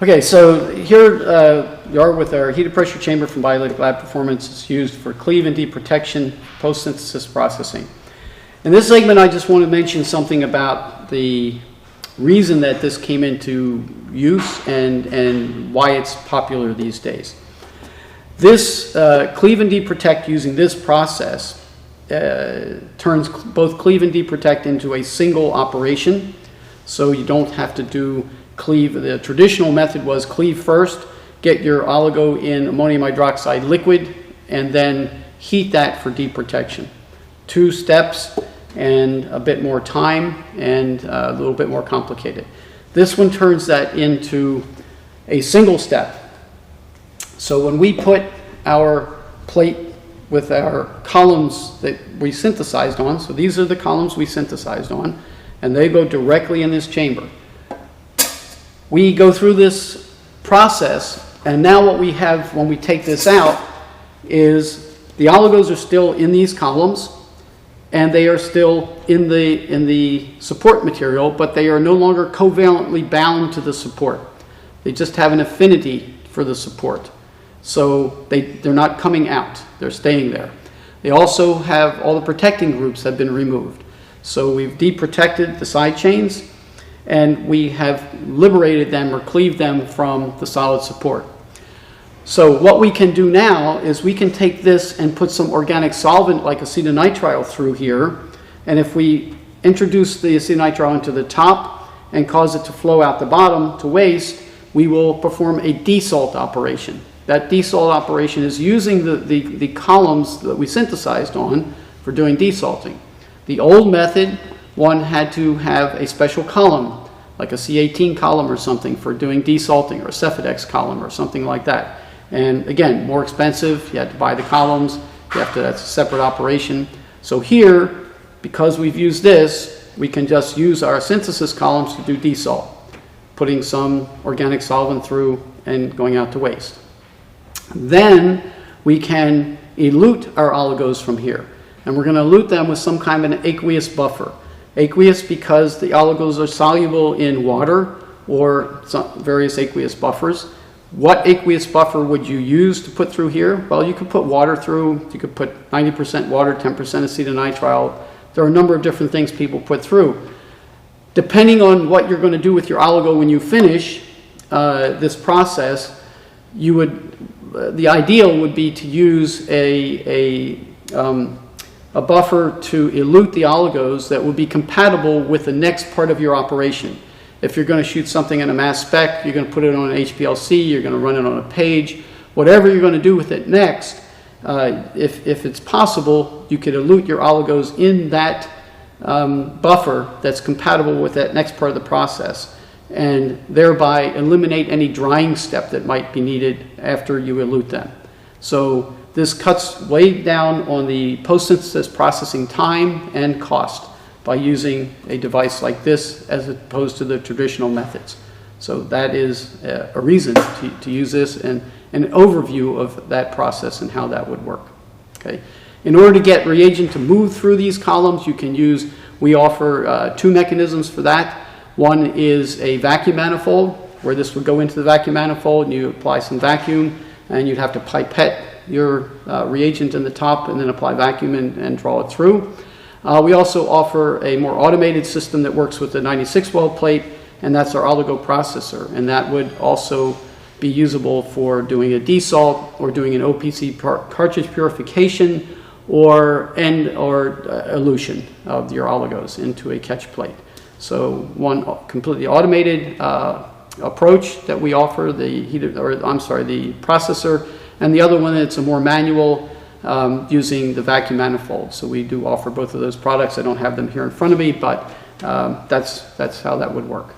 Okay, so here you are with our heated pressure chamber from Biolytic Lab Performance. It's used for cleave and deprotection post-synthesis processing. In this segment, I just want to mention something about the reason that this came into use and why it's popular these days. This cleave and deprotect using this process turns both cleave and deprotect into a single operation, so you don't have to do cleave. The traditional method was cleave first, get your oligo in ammonium hydroxide liquid, and then heat that for deprotection. 2 steps and a bit more time and a little bit more complicated. This one turns that into a single step. So when we put our plate with our columns that we synthesized on, so these are the columns we synthesized on, and they go directly in this chamber. We go through this process, and now what we have when we take this out is the oligos are still in these columns, and they are still in the support material, but they are no longer covalently bound to the support. They just have an affinity for the support. So they're not coming out, they're staying there. They also have, all the protecting groups have been removed. So we've deprotected the side chains, and we have liberated them or cleaved them from the solid support. So what we can do now is we can take this and put some organic solvent like acetonitrile through here, and if we introduce the acetonitrile into the top and cause it to flow out the bottom to waste, we will perform a desalt operation. That desalt operation is using the columns that we synthesized on for doing desalting. The old method, one had to have a special column, like a C18 column or something for doing desalting, or a Cefidex column or something like that. And again, more expensive, you had to buy the columns, that's a separate operation. So here, because we've used this, we can just use our synthesis columns to do desalt, putting some organic solvent through and going out to waste. Then we can elute our oligos from here. And we're going to elute them with some kind of an aqueous buffer. Aqueous because the oligos are soluble in water or various aqueous buffers. What aqueous buffer would you use to put through here? Well, you could put water through. You could put 90% water, 10% acetonitrile. There are a number of different things people put through. Depending on what you're going to do with your oligo when you finish this process, the ideal would be to use a buffer to elute the oligos that would be compatible with the next part of your operation. If you're going to shoot something in a mass spec, you're going to put it on an HPLC, you're going to run it on a page, whatever you're going to do with it next, if it's possible, you could elute your oligos in that buffer that's compatible with that next part of the process, and thereby eliminate any drying step that might be needed after you elute them. So this cuts way down on the post-synthesis processing time and cost by using a device like this as opposed to the traditional methods. So that is a reason to use this, and an overview of that process and how that would work. Okay. In order to get reagent to move through these columns, we offer 2 mechanisms for that. One is a vacuum manifold, where this would go into the vacuum manifold and you apply some vacuum, and you'd have to pipette your reagent in the top and then apply vacuum and draw it through. We also offer a more automated system that works with the 96 well plate, and that's our oligo processor, and that would also be usable for doing a desalt or doing an OPC cartridge purification or elution of your oligos into a catch plate. So one completely automated approach that we offer, the processor, and the other one that's a more manual using the vacuum manifold. So we do offer both of those products. I don't have them here in front of me, but that's how that would work.